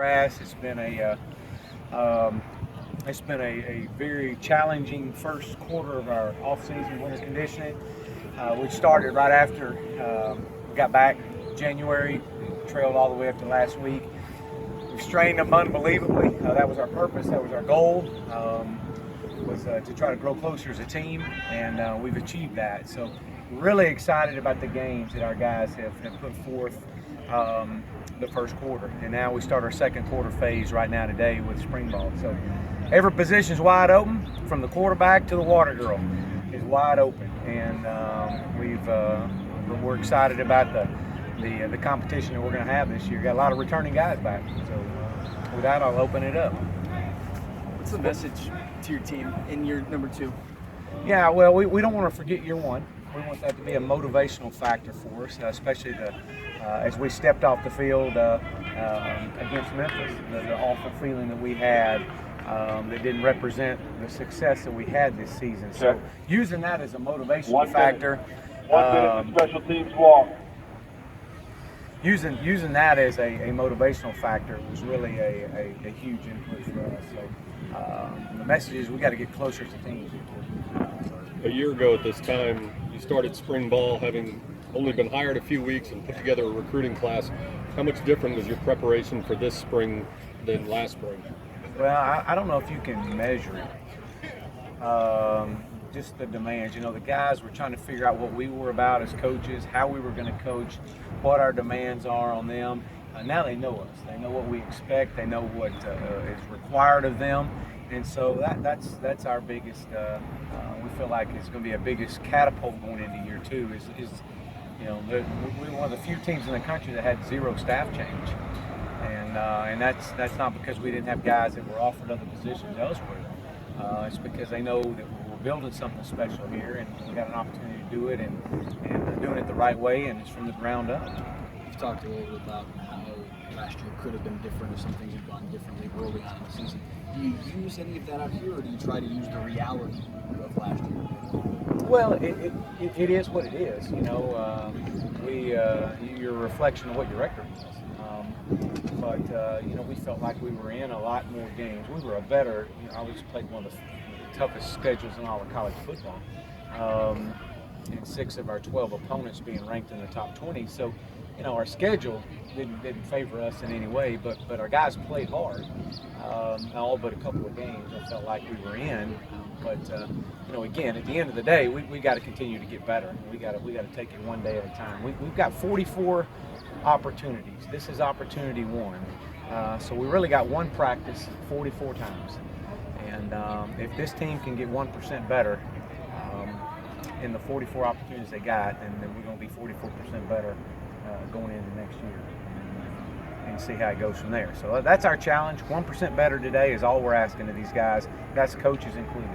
grass. It's been a very challenging first quarter of our off-season winter conditioning. We started right after we got back January, trailed all the way up to last week. We strained them unbelievably. That was our purpose. That was our goal. Was to try to grow closer as a team, and we've achieved that. So really excited about the games that our guys have put forth the first quarter. And now we start our second quarter phase right now today with spring ball. So every position's wide open, from the quarterback to the water girl is wide open. And we're excited about the competition that we're going to have this year. Got a lot of returning guys back. So with that, I'll open it up. What's the message to your team in year number 2? Yeah, well, we don't want to forget year 1. We want that to be a motivational factor for us, especially as we stepped off the field against Memphis, the awful feeling that we had that didn't represent the success that we had this season. So using that as a motivational factor. 1 minute for special teams walk. Using that as a motivational factor was really a huge input for us. So the message is we got to get closer to teams. A year ago at this time, you started spring ball having only been hired a few weeks and put together a recruiting class. How much different was your preparation for this spring than last spring? Well, I don't know if you can measure it. Just the demands. You know, the guys were trying to figure out what we were about as coaches, how we were going to coach, what our demands are on them. Now they know us. They know what we expect. They know what is required of them. And so that's our biggest. We feel like it's going to be our biggest catapult going into year 2. Is you know, we're one of the few teams in the country that had 0 staff change, and that's not because we didn't have guys that were offered other positions elsewhere. It's because they know that we're building something special here, and we got an opportunity to do it, and doing it the right way, and it's from the ground up. You've talked a little bit about how last year could have been different if some things had gone differently early on in the season. Do you use any of that out here, or do you try to use the reality of last year? Well, it is what it is. You know, you're a reflection of what your record was. But you know, we felt like we were in a lot more games. We were a better. You know, I was played one of the toughest schedules in all of college football. And 6 of our 12 opponents being ranked in the top 20. So, you know, our schedule didn't favor us in any way, but our guys played hard. All but a couple of games I felt like we were in. But you know, again, at the end of the day, we got to continue to get better. We got to take it one day at a time. We've got 44 opportunities. This is opportunity 1. So we really got one practice 44 times. And if this team can get 1% better in the 44 opportunities they got, then we're going to be 44% better going into next year, and see how it goes from there. So that's our challenge. 1% better today is all we're asking of these guys. That's coaches included.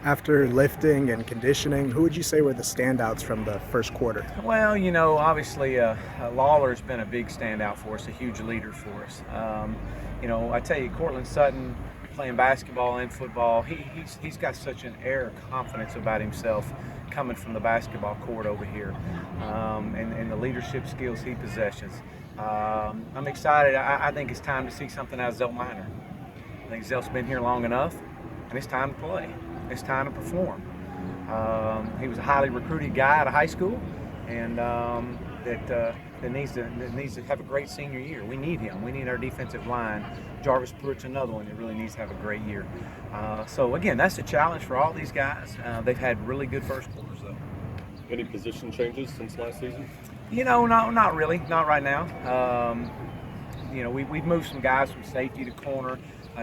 After lifting and conditioning, who would you say were the standouts from the first quarter? Well, you know, obviously Lawler's been a big standout for us, a huge leader for us. You know, I tell you, Cortland Sutton, playing basketball and football, he's got such an air of confidence about himself coming from the basketball court over here, and the leadership skills he possesses. I'm excited. I think it's time to see something out of Zelt Minor. I think Zelt's been here long enough, and it's time to play. It's time to perform. He was a highly recruited guy out of high school, and that needs to have a great senior year. We need him. We need our defensive line. Jarvis Pruitt's another one that really needs to have a great year. So again, that's the challenge for all these guys. They've had really good first quarters though. Any position changes since last season? You know, not really, not right now. You know, we've moved some guys from safety to corner.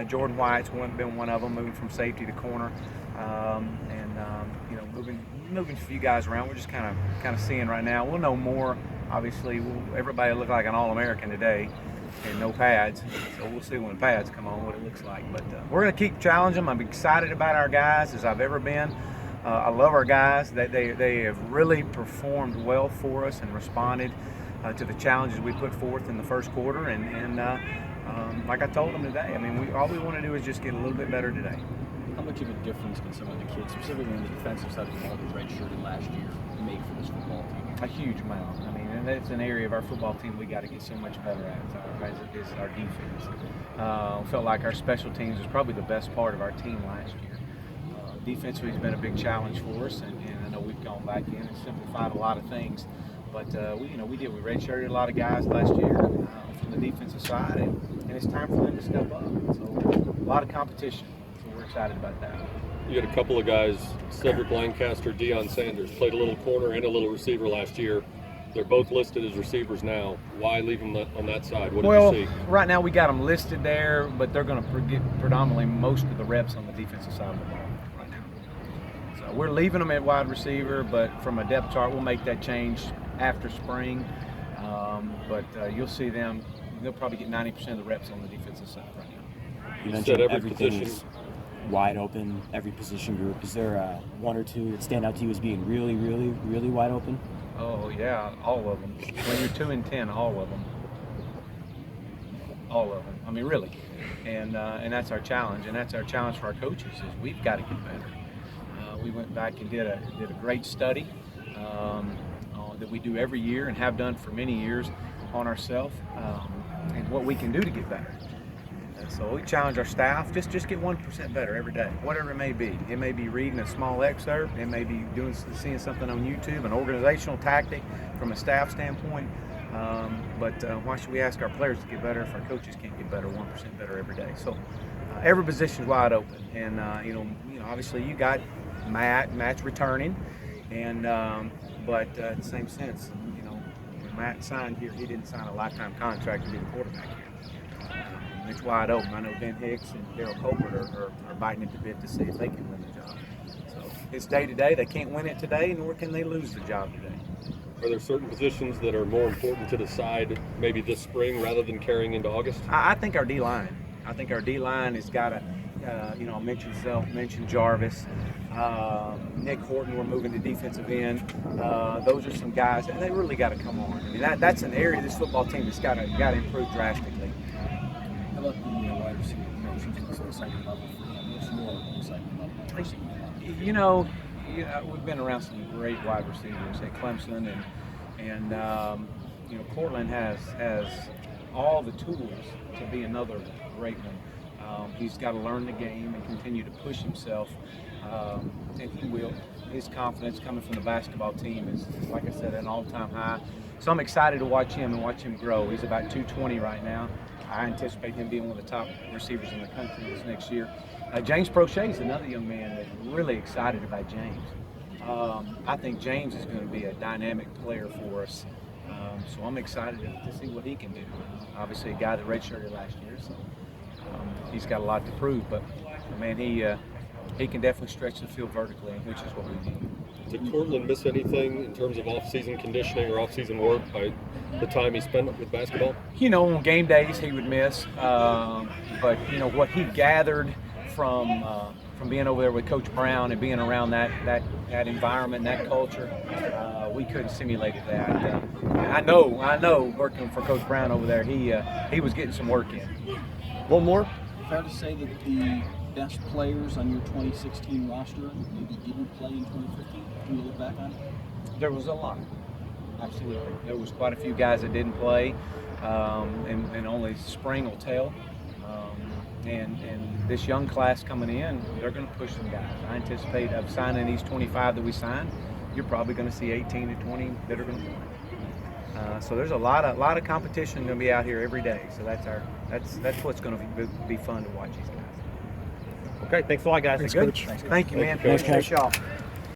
Jordan White's been one of them, moving from safety to corner, you know, moving a few guys around. We're just kind of seeing right now. We'll know more. Obviously, everybody looked like an All-American today, and no pads. So we'll see when the pads come on what it looks like. But we're going to keep challenging them. I'm excited about our guys as I've ever been. I love our guys. They have really performed well for us and responded to the challenges we put forth in the first quarter. And like I told them today, I mean, all we want to do is just get a little bit better today. How much of a difference can some of the kids, specifically on the defensive side of the ball, that redshirted last year, make for this football team? A huge amount. I mean, and that's an area of our football team we got to get so much better at. Is our defense. Felt like our special teams was probably the best part of our team last year. Defensively has been a big challenge for us, and I know we've gone back in and simplified a lot of things. But we redshirted a lot of guys last year from the defensive side, and it's time for them to step up. So a lot of competition. So we're excited about that. You had a couple of guys, Cedric Lancaster, Deion Sanders, played a little corner and a little receiver last year. They're both listed as receivers now. Why leave them on that side? What did you see? Right now we got them listed there, but they're going to get predominantly most of the reps on the defensive side of the ball right now. So we're leaving them at wide receiver, but from a depth chart, we'll make that change after spring. But you'll see them, they'll probably get 90% of the reps on the defensive side right now. You You mentioned said every everything position. is wide open, every position group. Is there one or two that stand out to you as being really, really, really wide open? Oh yeah, all of them. When you're 2 and 10, all of them. All of them. I mean, really. And that's our challenge, and that's our challenge for our coaches is we've got to get better. We went back and did a great study that we do every year and have done for many years on ourselves and what we can do to get better. And so we challenge our staff, just get 1% better every day, whatever it may be. It may be reading a small excerpt, it may be seeing something on YouTube, an organizational tactic from a staff standpoint. But why should we ask our players to get better if our coaches can't get better, 1% better every day? So every position's wide open, and obviously you got Matt's returning, and but at the same sense, when Matt signed here, he didn't sign a lifetime contract to be the quarterback here. It's wide open. I know Ben Hicks and Daryl Colbert are biting at the bit to see if they can win the job. So it's day to day. They can't win it today, nor can they lose the job today. Are there certain positions that are more important to decide maybe this spring rather than carrying into August? I think our D-line. I think our D-line has got to, I mentioned Jarvis, Nick Horton, we're moving to defensive end. Those are some guys, and they really got to come on. I mean, that's an area of this football team that's got to improve drastically. How about the wide receiver? It seems like it's an exciting level for him. What's more exciting level? We've been around some great wide receivers at Clemson, and Cortland has all the tools to be another great one. He's got to learn the game and continue to push himself, and he will. His confidence coming from the basketball team is, like I said, at an all-time high. So I'm excited to watch him and watch him grow. He's about 220 right now. I anticipate him being one of the top receivers in the country this next year. James Prochet is another young man that's really excited about James. I think James is going to be a dynamic player for us. So I'm excited to see what he can do. Obviously, a guy that redshirted last year, so he's got a lot to prove. But man, he can definitely stretch the field vertically, which is what we need. Did Cortland miss anything in terms of off-season conditioning or off-season work by the time he spent with basketball? On game days he would miss, but what he gathered from being over there with Coach Brown and being around that environment, that culture, we couldn't simulate that. I know, working for Coach Brown over there, he was getting some work in. One more. Fair to say that the best players on your 2016 roster maybe didn't play in 2015? Can you look back on it? There was a lot. Absolutely. There was quite a few guys that didn't play, and only spring will tell. And this young class coming in, they're going to push some guys. I anticipate of signing these 25 that we signed, you're probably going to see 18 to 20 that are going to play. So there's a lot of competition going to be out here every day. So that's what's going to be fun to watch these guys. Okay, thanks a lot, guys. Thanks, Coach. Thank you, man. Thank you, Coach. Appreciate y'all.